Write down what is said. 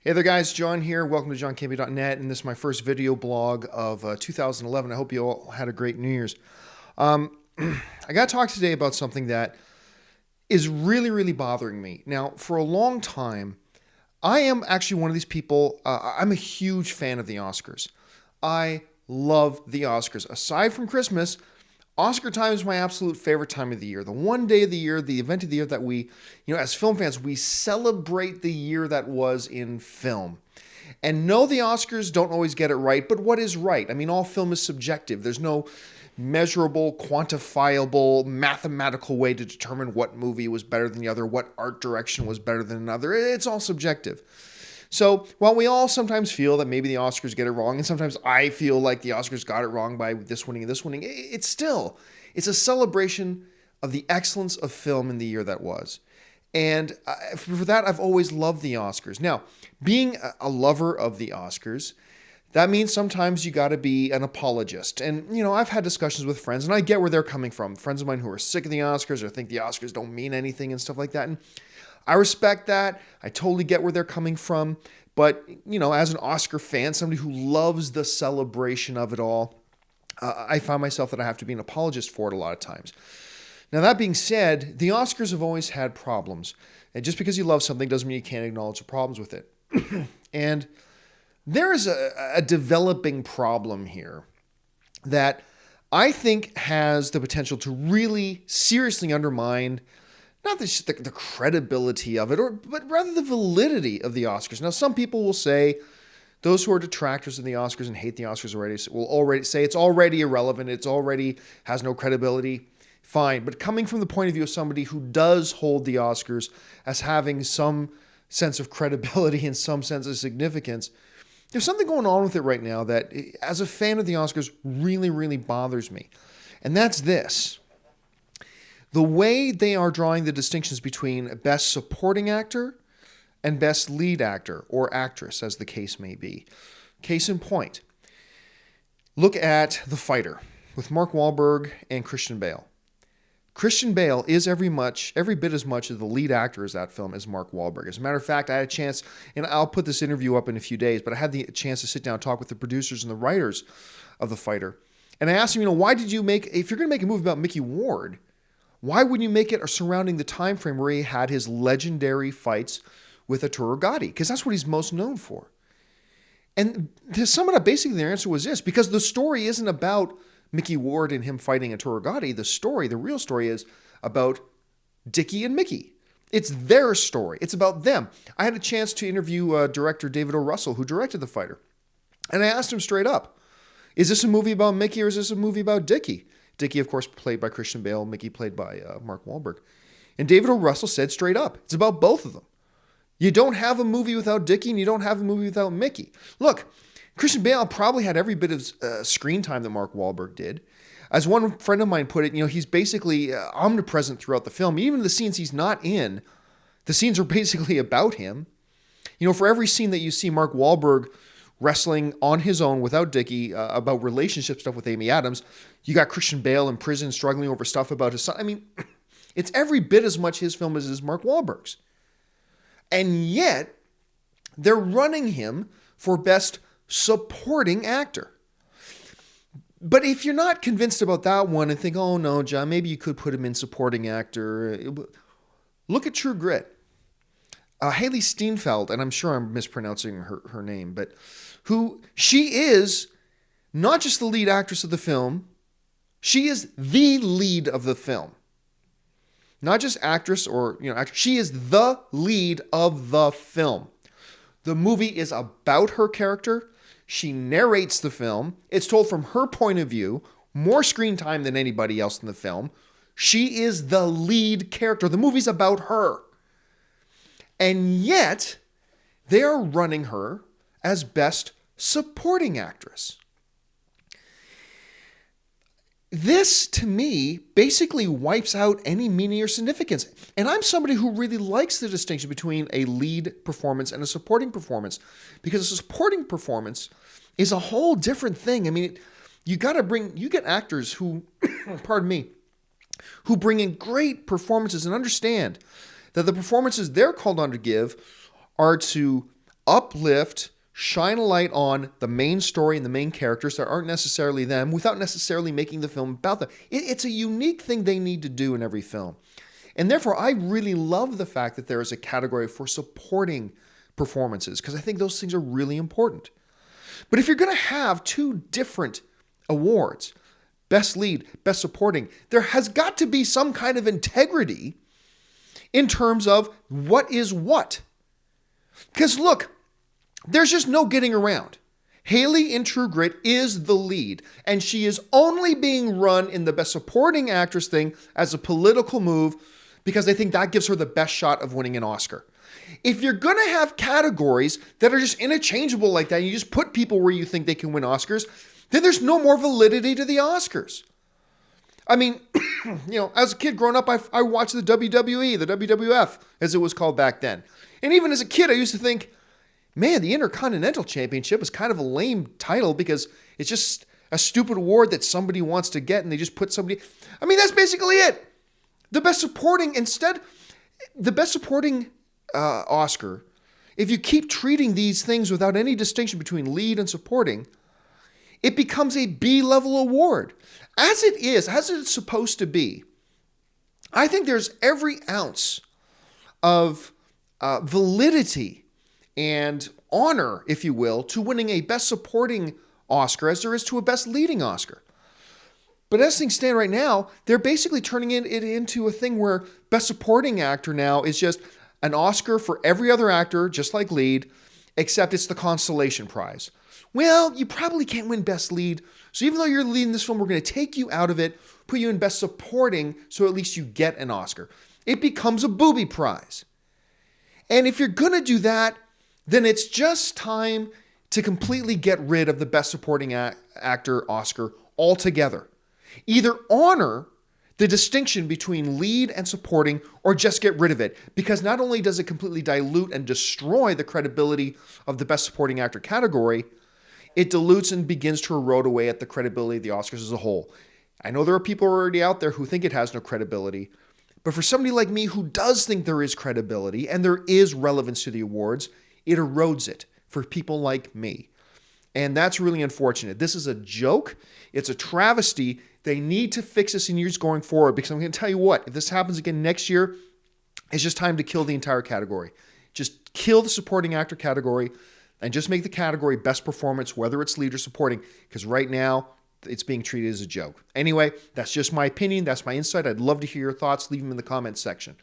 Hey there guys, John here. Welcome to johncampea.net, and this is my first video blog of 2011. I hope you all had a great New Year's. I got to talk today about something that is really bothering me. Now, for a long time, I am actually one of these people, I'm a huge fan of the Oscars. I love the Oscars. Aside from Christmas, Oscar time is my absolute favorite time of the year. The one day of the year, the event of the year that we, as film fans, we celebrate the year that was in film. And no, the Oscars don't always get it right, but what is right? I mean, all film is subjective. There's no measurable, quantifiable, mathematical way to determine what movie was better than the other, what art direction was better than another. It's all subjective. So while we all sometimes feel that maybe the Oscars get it wrong, and sometimes I feel like the Oscars got it wrong by this winning and this winning, it's a celebration of the excellence of film in the year that was. And for that, I've always loved the Oscars. Now, being a lover of the Oscars, that means sometimes you got to be an apologist. And, I've had discussions with friends, and I get where they're coming from. Friends of mine who are sick of the Oscars or think the Oscars don't mean anything and stuff like that. And I respect that. I totally get where they're coming from. But, as an Oscar fan, somebody who loves the celebration of it all, I find myself that I have to be an apologist for it a lot of times. Now, that being said, the Oscars have always had problems. And just because you love something doesn't mean you can't acknowledge the problems with it. And there is a developing problem here that I think has the potential to really seriously undermine not the credibility of it, but rather the validity of the Oscars. Now, some people will say, those who are detractors of the Oscars and hate the Oscars will already say it's already irrelevant, it's already has no credibility. Fine, but coming from the point of view of somebody who does hold the Oscars as having some sense of credibility and some sense of significance, there's something going on with it right now that, as a fan of the Oscars, really bothers me. And that's this. The way they are drawing the distinctions between Best Supporting Actor and Best Lead Actor or Actress, as the case may be. Case in point, look at The Fighter with Mark Wahlberg and Christian Bale. Christian Bale is every bit as much of the lead actor as that film as Mark Wahlberg. As a matter of fact, I had a chance, and I'll put this interview up in a few days, but I had the chance to sit down and talk with the producers and the writers of The Fighter. And I asked him, why did you if you're going to make a movie about Mickey Ward, why wouldn't you make it surrounding the time frame where he had his legendary fights with Arturo Gatti? Because that's what he's most known for. And to sum it up, basically their answer was this: because the story isn't about Mickey Ward and him fighting Arturo Gatti. The real story is about Dickie and Mickey. It's their story. It's about them. I had a chance to interview director David O. Russell, who directed The Fighter. And I asked him straight up, is this a movie about Mickey or is this a movie about Dickie? Dickie, of course, played by Christian Bale. Mickey played by Mark Wahlberg. And David O. Russell said straight up, it's about both of them. You don't have a movie without Dickie, and you don't have a movie without Mickey. Look, Christian Bale probably had every bit of screen time that Mark Wahlberg did. As one friend of mine put it, he's basically omnipresent throughout the film. Even the scenes he's not in, the scenes are basically about him. For every scene that you see Mark Wahlberg wrestling on his own without Dickie about relationship stuff with Amy Adams, you got Christian Bale in prison struggling over stuff about his son. I mean, it's every bit as much his film as it is Mark Wahlberg's. And yet, they're running him for Best Supporting Actor. But if you're not convinced about that one and think, oh no, John, maybe you could put him in Supporting Actor, look at True Grit. Haley Steinfeld, and I'm sure I'm mispronouncing her name, but she is not just the lead actress of the film, she is the lead of the film. Not just actress or, she is the lead of the film. The movie is about her character. She narrates the film. It's told from her point of view, more screen time than anybody else in the film. She is the lead character. The movie's about her. And yet, they are running her as Best Supporting Actress. This, to me, basically wipes out any meaning or significance. And I'm somebody who really likes the distinction between a lead performance and a supporting performance, because a supporting performance is a whole different thing. I mean, you get actors who, pardon me, who bring in great performances and understand that the performances they're called on to give are to uplift, shine a light on the main story and the main characters that aren't necessarily them without necessarily making the film about them. It's a unique thing they need to do in every film. And therefore, I really love the fact that there is a category for supporting performances, because I think those things are really important. But if you're going to have two different awards, Best Lead, Best Supporting, there has got to be some kind of integrity in terms of what is what. Because look, there's just no getting around. Haley in True Grit is the lead, and she is only being run in the Best Supporting Actress thing as a political move because they think that gives her the best shot of winning an Oscar. If you're going to have categories that are just interchangeable like that, and you just put people where you think they can win Oscars, then there's no more validity to the Oscars. I mean, as a kid growing up, I watched the WWE, the WWF, as it was called back then. And even as a kid, I used to think, man, the Intercontinental Championship is kind of a lame title because it's just a stupid award that somebody wants to get and they just put somebody... I mean, that's basically it. The Best Supporting, Oscar, if you keep treating these things without any distinction between lead and supporting, it becomes a B-level award. As it is, as it's supposed to be, I think there's every ounce of validity and honor, if you will, to winning a Best Supporting Oscar as there is to a Best Leading Oscar. But as things stand right now, they're basically turning it into a thing where Best Supporting Actor now is just an Oscar for every other actor, just like lead, except it's the consolation prize. Well, you probably can't win Best Lead, so even though you're leading this film, we're going to take you out of it, put you in Best Supporting, so at least you get an Oscar. It becomes a booby prize. And if you're going to do that, then it's just time to completely get rid of the Best Supporting Actor Oscar altogether. Either honor the distinction between lead and supporting, or just get rid of it, because not only does it completely dilute and destroy the credibility of the Best Supporting Actor category, it dilutes and begins to erode away at the credibility of the Oscars as a whole. I know there are people already out there who think it has no credibility, but for somebody like me who does think there is credibility and there is relevance to the awards, it erodes it for people like me. And that's really unfortunate. This is a joke. It's a travesty. They need to fix this in years going forward, because I'm going to tell you what, if this happens again next year, it's just time to kill the entire category. Just kill the supporting actor category and just make the category best performance, whether it's lead or supporting, because right now it's being treated as a joke. Anyway, that's just my opinion. That's my insight. I'd love to hear your thoughts. Leave them in the comments section.